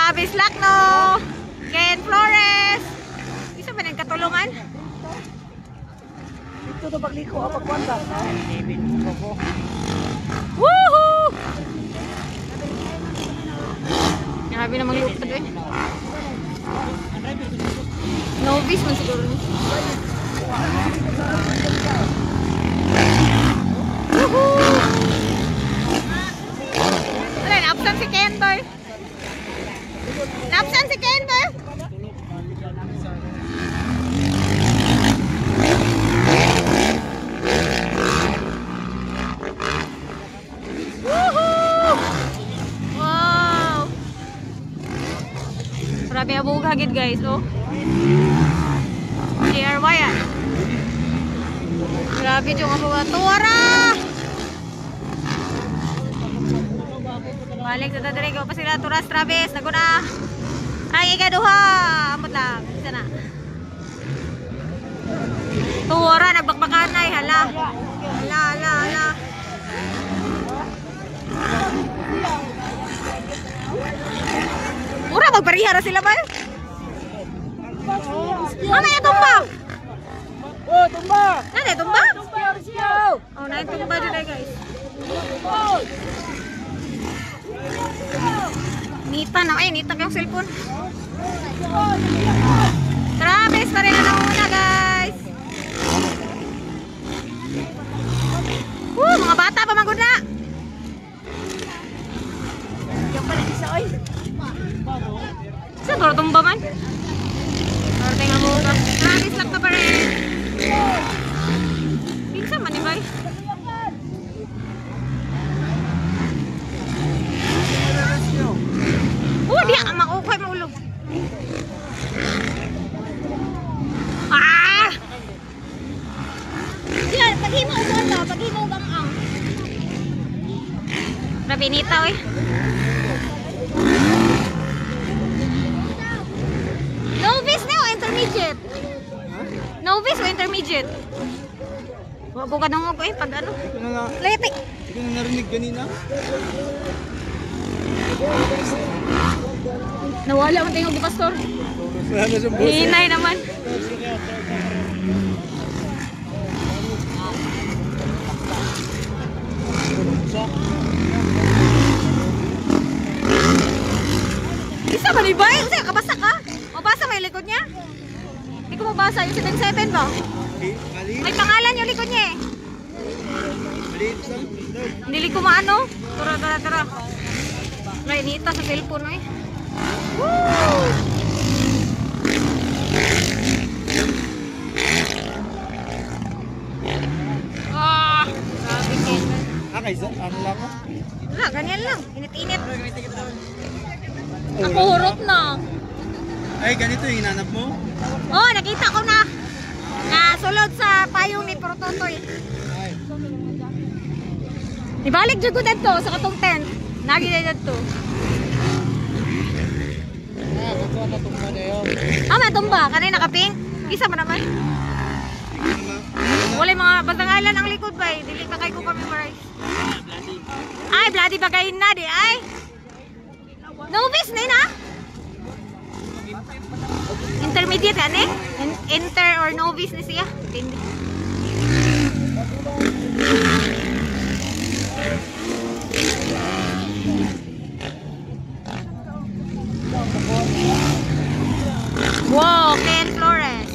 Travis Lacno, Ken Flores. Isa ba nang katulungan? Ito na pagliko ako pagkwanta. Woohoo! Grabe na maglupad eh. Novice man siguro ni. Woohoo! Wala, na-absent si Ken boy. Na-absent si Ken boy. Woohoo! Wow! Grabe abog hagid guys, oh. DRY ah. Grabe yung abog. Tuwara! Balik sa dadari ko pa sila Turas Travis. Naguna. Ay, ikaduha. Amot lang. Isa na. Tuwara, nagbakbakanay. Hala. Hala, hala, hala. Mura, magparihara sila ba? Mamaya tumba! Oh, tumba! Nade, tumba? Tumba! Oh, nain tumba dito guys. Nita na. Ay, nita kayong cellphone. Travis pa rin na una guys. Mga bata pa magod na. Yung pala isa, oy. Sa toro tumba man. Toro tingnan mo ka. Travis lang ka pa rin. Pinsa man ni bay. Di ang makukoy maulog. Ah! Sila, paghimo usan ba? Paghimo gang-ang. Rabinita, oy. Novice na o intermediate? Novice o intermediate? Wabo ka nung okay, pag ano? Leti. Hindi ko na narinig kanina. Nawala mo tingog ni Pastor. Wala na siyang boss. Hinay naman. Isa ba ni Bay? Kasi kabasa ka? Mabasa may likod niya? Hindi ko mabasa. Yung 7-7 ba? May pangalan yung likod niya eh. Hindi ko maano. Tara, tara, tara. Lainita sa cellphone eh. Woo! Ah, grabe Ken. Kaysa, ano lang ako? Wala, ganyan lang. Init-init. Ako hurot na. Ay, ganito yung hinanap mo? Oh, nakita ko na. Nasulod sa payong ni Prototoy. Ibalik dyan ko dito sa katong tent. Nagi na dito. May tumba. Kanina nakaping. Isa mo naman. Wala mga batangalan ang likod ba eh. Dili pa kayo ko kami maray. Ay, bloody bagayin na di ay. Novice na yun ha? Intermediate yan eh? Inter or novice na siya? Hindi. Wow, Ken Flores.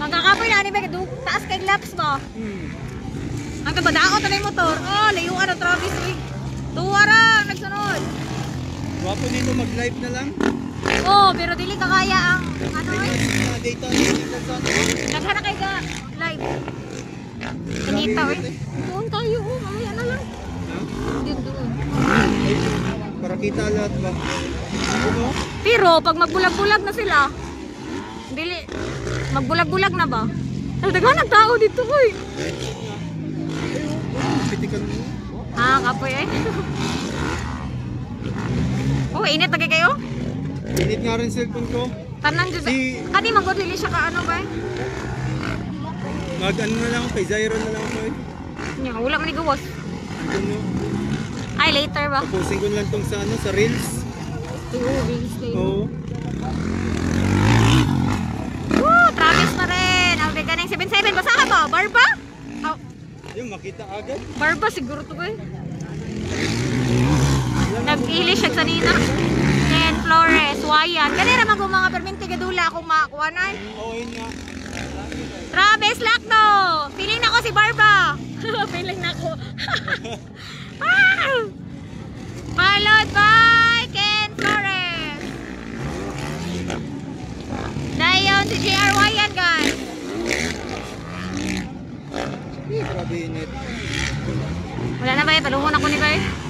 Magkakapoy na ni ba? Taas kay laps ba? Ang kabadao na yung motor. Oh, layuan ang Travis eh. Tuwara, nagsunod. Wapo dito mag-live na lang. Oh, pero dili ka kaya ang ano eh. Data, Naghara kay ka live. Kanita eh. Doon tayo oh, mamaya na lang. Doon. Para kita lahat ba? Ano? Pero pag magbulag-bulag na sila, dili magbulag-bulag na ba? Nagdaghan ng tao dito oy. Pitikan mo. Ah, kapoy eh. Oh, init lagi kayo? Init nga rin cellphone ko. Tanan dyan. Kani magudili siya ka ano ba eh? Mag-ano na lang, kay Zyron na lang ako eh. Nya, wala man igawas. Ano? Ay, later ba? Tapusin ko lang tong sa ano, sa Reels. Oo. makita agad. Barba siguro to eh. Nag-ili siya sa nina. Ken Flores, Wayan. Kani naman kung mga perminti gadula akong makakuanan. Oo, yun nga. Travis Lacno! Feeling na ko si Barba! Feeling na ko. Followed by Ken Flores. Dayon si JR Wayan, guys. Grabe init. Wala na ba eh? Palungon ako ni Bay.